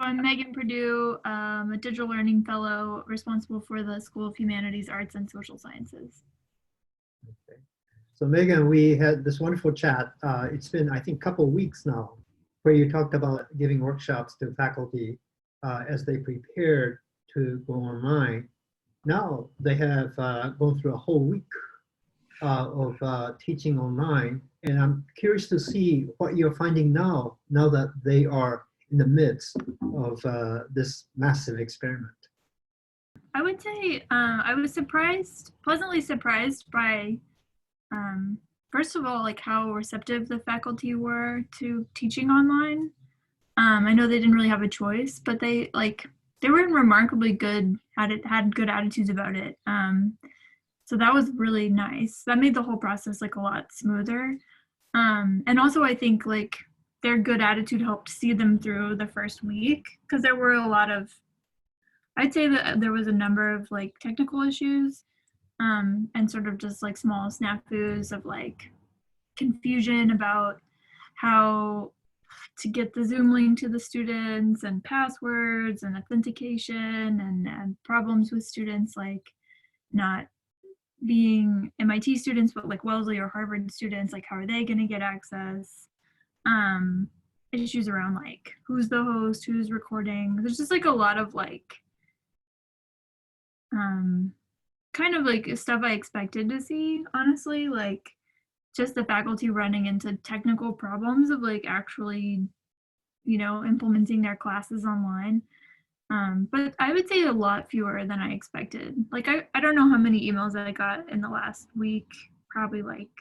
I'm Meghan Perdue, a digital learning fellow responsible for the School of Humanities, Arts, and Social Sciences. Okay. So Megan, we had this wonderful chat. It's been, I think, a couple of weeks now, where you talked about giving workshops to faculty as they prepared to go online. Now they have gone through a whole week of teaching online, and I'm curious to see what you're finding now that they are in the midst of this massive experiment. I would say I was pleasantly surprised by, first of all, like how receptive the faculty were to teaching online. I know they didn't really have a choice, but they were remarkably good at it, had good attitudes about it. So that was really nice. That made the whole process like a lot smoother. And also I think like their good attitude helped see them through the first week, because there were a lot of, I'd say that there was a number of like technical issues, and sort of just like small snafus of like confusion about how to get the Zoom link to the students and passwords and authentication, and problems with students like not being MIT students, but like Wellesley or Harvard students, like how are they going to get access? Issues around like who's the host, who's recording. There's just like a lot of like kind of like stuff I expected to see, honestly, like just the faculty running into technical problems of like actually, implementing their classes online. But I would say a lot fewer than I expected. Like I don't know how many emails I got in the last week, probably like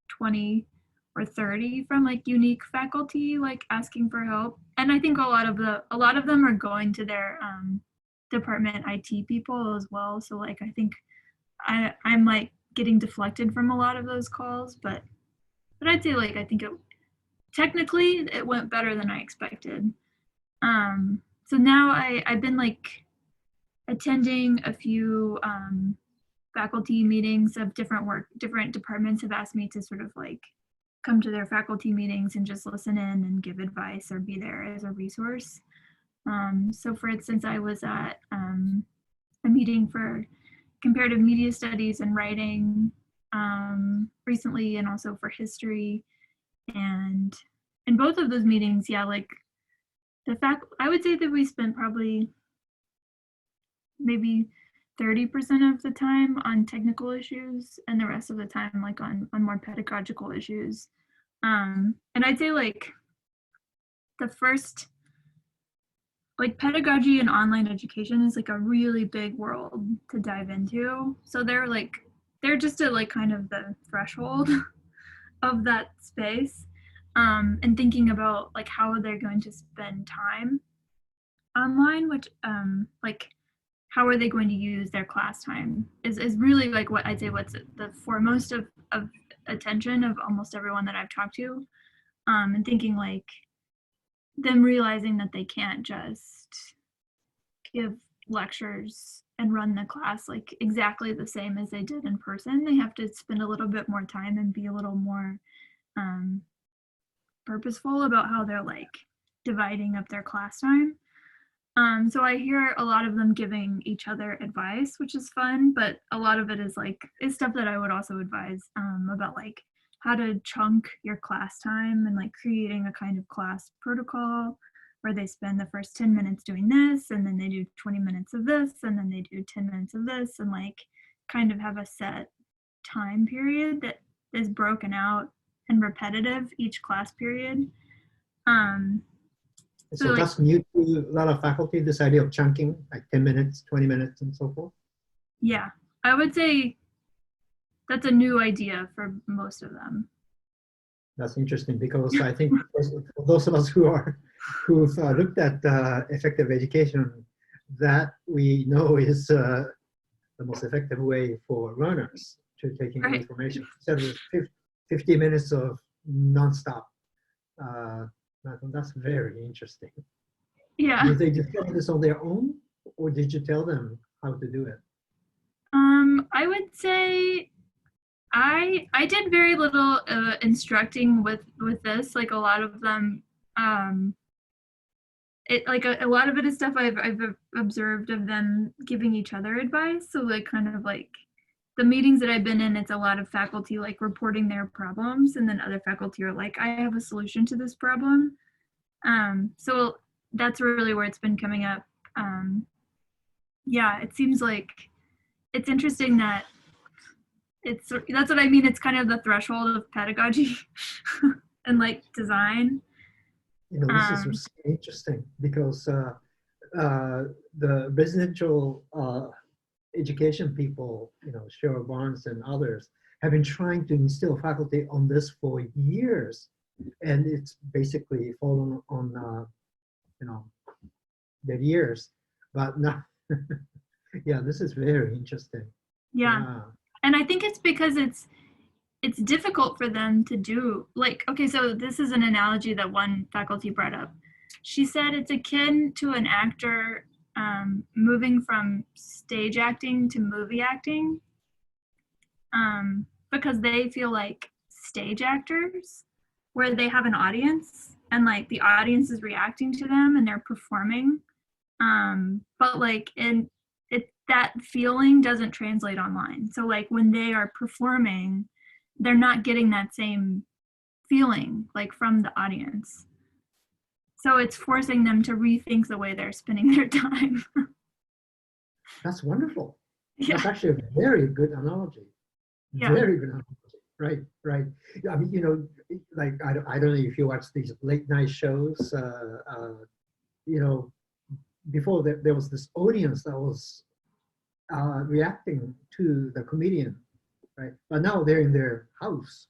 20 or 30 from like unique faculty like asking for help. And I think a lot of them are going to their department IT people as well. So like I think I'm like getting deflected from a lot of those calls, but I'd say like I think technically it went better than I expected. So now I've been like attending a few faculty meetings of different departments have asked me to sort of like come to their faculty meetings and just listen in and give advice or be there as a resource. So for instance, I was at a meeting for comparative media studies and writing recently, and also for history. And in both of those meetings, yeah, like I would say that we spent probably maybe 30% of the time on technical issues and the rest of the time like on more pedagogical issues. And I'd say like the first, like pedagogy and online education is like a really big world to dive into. So they're just at like kind of the threshold of that space, and thinking about like how they're going to spend time online, which like how are they going to use their class time is really like what I'd say what's the foremost of attention of almost everyone that I've talked to, and thinking like them realizing that they can't just give lectures and run the class like exactly the same as they did in person. They have to spend a little bit more time and be a little more purposeful about how they're like dividing up their class time. So I hear a lot of them giving each other advice, which is fun, but a lot of it is stuff that I would also advise about like how to chunk your class time and like creating a kind of class protocol where they spend the first 10 minutes doing this, and then they do 20 minutes of this, and then they do 10 minutes of this, and like kind of have a set time period that is broken out and repetitive each class period. So like, that's new to a lot of faculty, this idea of chunking, like 10 minutes, 20 minutes, and so forth? yeah, I would say that's a new idea for most of them. That's interesting, because I think for those of us who've looked at effective education, that we know is the most effective way for learners to take in information. Instead of 50 minutes of nonstop. That's very interesting. Yeah. Did they discover this on their own, or did you tell them how to do it? I would say I did very little instructing with this. Like a lot of them it like a lot of it is stuff I've observed of them giving each other advice. So like kind of like the meetings that I've been in, it's a lot of faculty like reporting their problems, and then other faculty are like, I have a solution to this problem. So that's really where it's been coming up. Yeah, it seems like it's interesting that that's what I mean. It's kind of the threshold of pedagogy and like design. You know, this is Um, interesting because the residential education people, you know, Cheryl Barnes and others, have been trying to instill faculty on this for years, and it's basically fallen on, you know, their ears. But now, yeah, this is very interesting. yeah, Yeah. and I think it's because it's difficult for them to do. Like, okay, so this is an analogy that one faculty brought up. She said it's akin to an actor moving from stage acting to movie acting, because they feel like stage actors where they have an audience and like the audience is reacting to them and they're performing, but like in it that feeling doesn't translate online. So like when they are performing, they're not getting that same feeling like from the audience, so it's forcing them to rethink the way they're spending their time. That's wonderful. That's Yeah, actually a very good analogy. yeah, Very good analogy. Right, right. I mean, you know, like I don't know if you watch these late night shows. You know, before there was this audience that was reacting to the comedian, right? But now they're in their house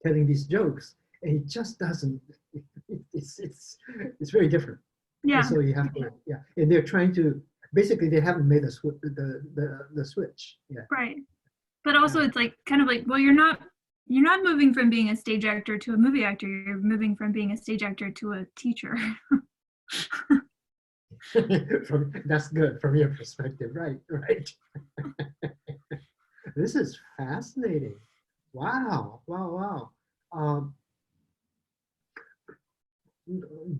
telling these jokes, and it just doesn't. It's very different. And yeah, so you have to, yeah. And they're trying to basically they haven't made the switch yet. right. But also Yeah. it's like kind of like, well, you're not moving from being a stage actor to a movie actor, you're moving from being a stage actor to a teacher. From that's good from your perspective, right? Right. This is fascinating. Wow, wow, wow. Um,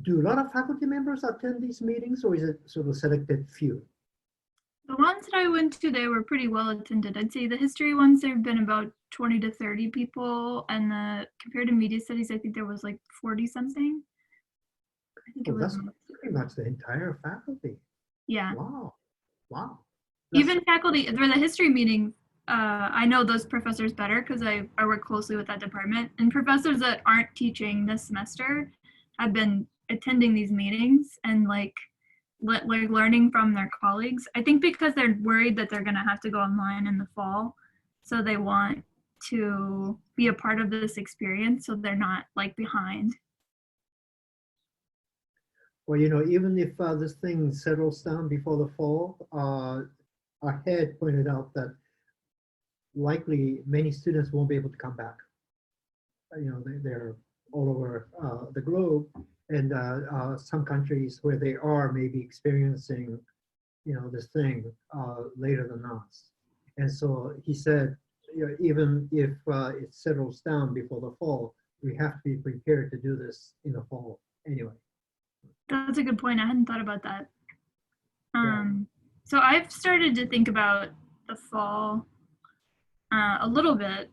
do a lot of faculty members attend these meetings, or is it sort of selected few? The ones that I went to, they were pretty well attended. I'd say the history ones, there have been about 20 to 30 people, and the comparative media studies, I think there was like 40 something. I think it Oh, was, that's pretty much the entire faculty. yeah. Wow, wow. That's Even faculty for the history meeting, I know those professors better because I work closely with that department. And professors that aren't teaching this semester have been attending these meetings and like learning from their colleagues. I think because they're worried that they're gonna have to go online in the fall, so they want to be a part of this experience so they're not like behind. well, you know, even if this thing settles down before the fall, our head pointed out that likely many students won't be able to come back. You know, they're all over the globe, and some countries where they are maybe experiencing, you know, this thing later than us. And so he said, you know, even if it settles down before the fall, we have to be prepared to do this in the fall anyway. That's a good point. I hadn't thought about that. Yeah. Um, so I've started to think about the fall a little bit,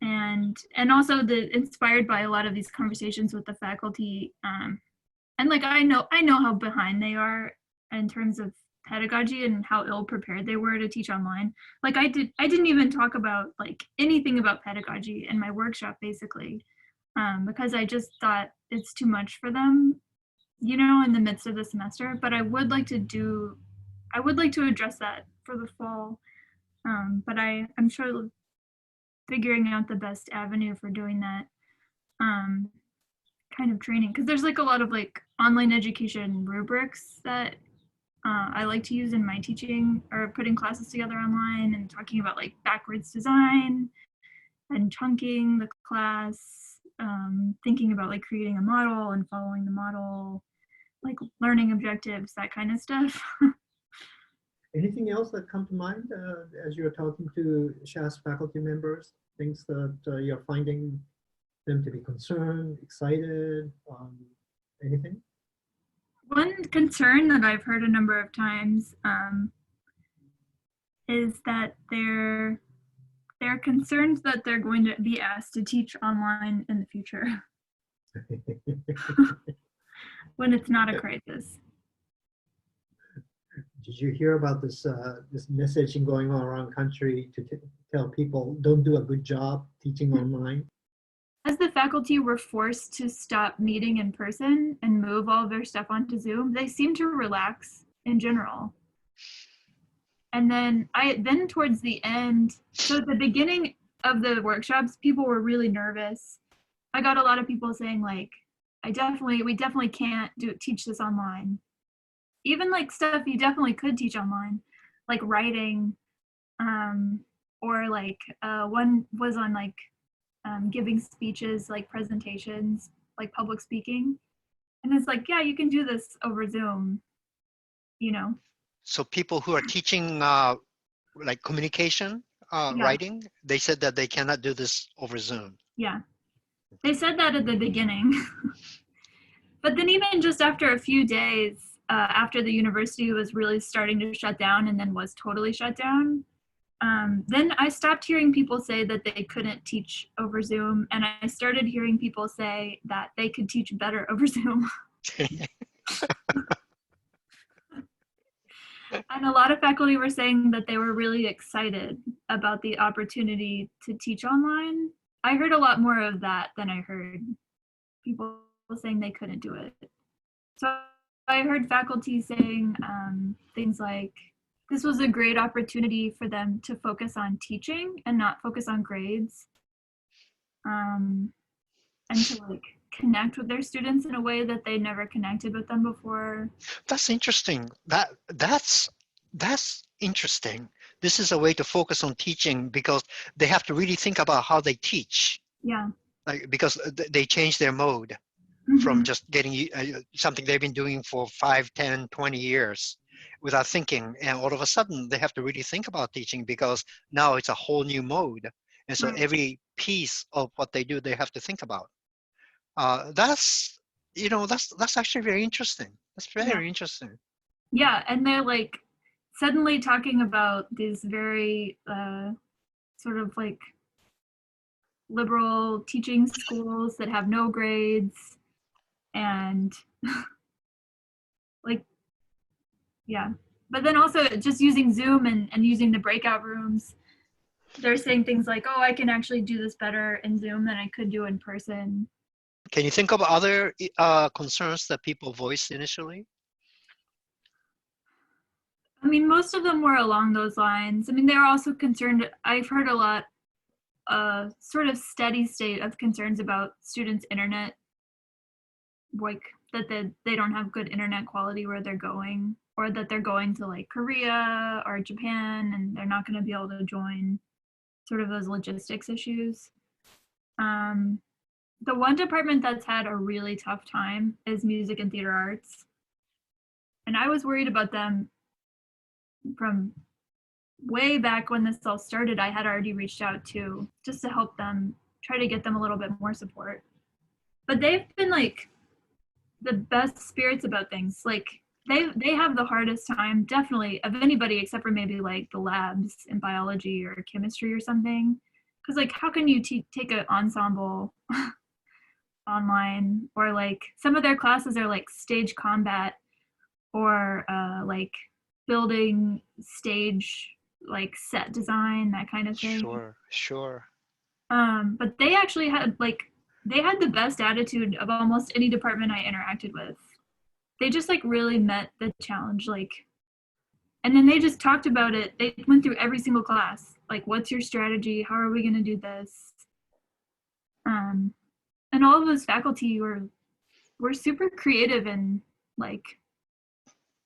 and also the inspired by a lot of these conversations with the faculty, and like I know how behind they are in terms of pedagogy and how ill prepared they were to teach online. Like I didn't even talk about like anything about pedagogy in my workshop basically, because I just thought it's too much for them, in the midst of the semester. But I would like to address that for the fall. But I'm sure figuring out the best avenue for doing that um, kind of training, because there's like a lot of like online education rubrics that I like to use in my teaching or putting classes together online and talking about like backwards design and chunking the class, thinking about like creating a model and following the model, like learning objectives, that kind of stuff. Anything else that come to mind as you're talking to SHAS faculty members? Things that you're finding them to be concerned, excited, anything? One concern that I've heard a number of times is that they're concerned that they're going to be asked to teach online in the future when it's not a crisis. Did you hear about this this messaging going on around the country to tell people don't do a good job teaching online? As the faculty were forced to stop meeting in person and move all of their stuff onto Zoom, they seemed to relax in general. And then towards the end, so at the beginning of the workshops, people were really nervous. I got a lot of people saying like, we definitely can't teach this online. Even like stuff you definitely could teach online, like writing, or like one was on like giving speeches, like presentations, like public speaking. And it's like, yeah, you can do this over Zoom, you know? So people who are teaching like communication, Yeah, writing, they said that they cannot do this over Zoom. yeah. They said that at the beginning. But then even just after a few days, after the university was really starting to shut down and then was totally shut down, then I stopped hearing people say that they couldn't teach over Zoom, and I started hearing people say that they could teach better over Zoom. And a lot of faculty were saying that they were really excited about the opportunity to teach online. I heard a lot more of that than I heard people saying they couldn't do it. So I heard faculty saying things like, this was a great opportunity for them to focus on teaching and not focus on grades, and to like connect with their students in a way that they never connected with them before. That's interesting. That's interesting. This is a way to focus on teaching because they have to really think about how they teach. Yeah. Like, because they change their mode from just getting something they've been doing for 5, 10, 20 years without thinking. And all of a sudden they have to really think about teaching because now it's a whole new mode. And so Right. every piece of what they do, they have to think about. That's, that's actually very interesting. That's Yeah. very interesting. Yeah. And they're like suddenly talking about these very sort of like liberal teaching schools that have no grades and like, yeah. But then also just using Zoom and using the breakout rooms, they're saying things like, oh, I can actually do this better in Zoom than I could do in person. Can you think of other concerns that people voiced initially? I mean, most of them were along those lines. I mean, they're also concerned, I've heard a lot, sort of steady state of concerns about students' internet, like that they don't have good internet quality where they're going, or that they're going to like Korea or Japan and they're not going to be able to join, sort of those logistics issues. The one department that's had a really tough time is music and theater arts. And I was worried about them from way back when this all started. I had already reached out to just to help them, try to get them a little bit more support. But they've been like the best spirits about things. Like they have the hardest time definitely of anybody except for maybe like the labs in biology or chemistry or something. Because like how can you take an ensemble online, or like some of their classes are like stage combat or like building stage, like set design, that kind of thing. Sure. But they actually had like, they had the best attitude of almost any department I interacted with. They just like really met the challenge, like, and then they just talked about it. They went through every single class, like, what's your strategy, how are we going to do this? And all of those faculty were super creative and like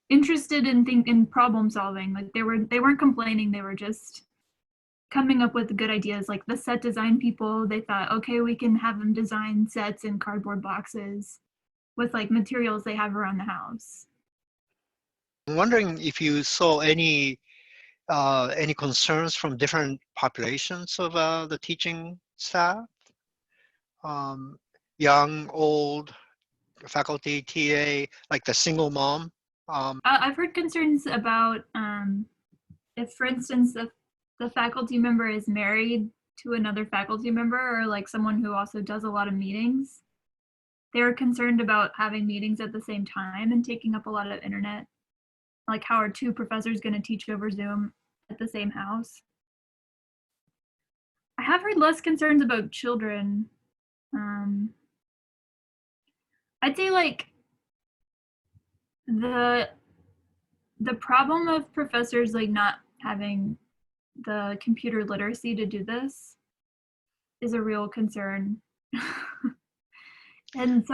interested in problem solving. Like they weren't complaining, they were just coming up with good ideas. Like the set design people, they thought, okay, we can have them design sets in cardboard boxes with like materials they have around the house. I'm wondering if you saw any concerns from different populations of the teaching staff, young, old, faculty, TA, like the single mom? I've heard concerns about if, for instance, the faculty member is married to another faculty member or like someone who also does a lot of meetings. They're concerned about having meetings at the same time and taking up a lot of internet. Like, how are two professors going to teach over Zoom at the same house? I have heard less concerns about children. I'd say like the problem of professors like not having the computer literacy to do this is a real concern. And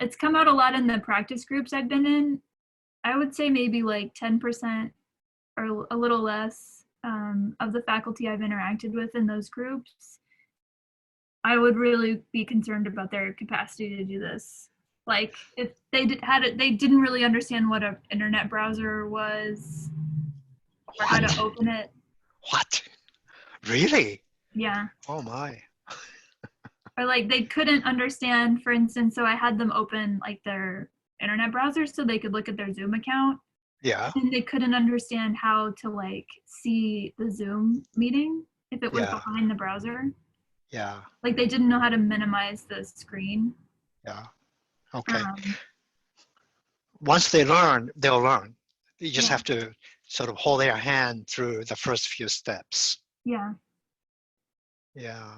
it's come out a lot in the practice groups I've been in. I would say maybe like 10% or a little less of the faculty I've interacted with in those groups, I would really be concerned about their capacity to do this. Like if they they didn't really understand what an internet browser was or how to open it. What? Really? Yeah. Oh my. Or like they couldn't understand, for instance, so I had them open like their internet browser so they could look at their Zoom account. Yeah. And they couldn't understand how to like see the Zoom meeting if it was Yeah. behind the browser. Yeah. Like they didn't know how to minimize the screen. Yeah. Okay. Um, Once they learn, they'll learn. You just Yeah. have to sort of hold their hand through the first few steps. yeah. Yeah.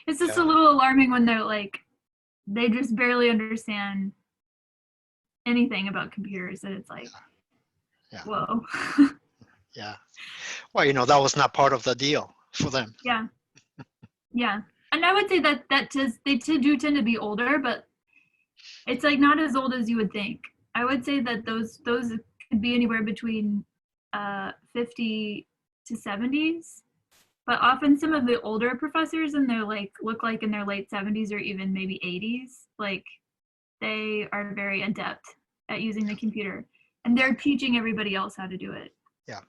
It's just Yeah. a little alarming when they're like, they just barely understand anything about computers, and it's like, Yeah. whoa. Yeah. Well, you know, that was not part of the deal for them. Yeah. Yeah. And I would say that they do tend to be older, but it's like not as old as you would think. I would say that those could be anywhere between 50 to 70s. But often some of the older professors and they're like look like in their late 70s or even maybe 80s, like they are very adept at using the computer and they're teaching everybody else how to do it. Yeah.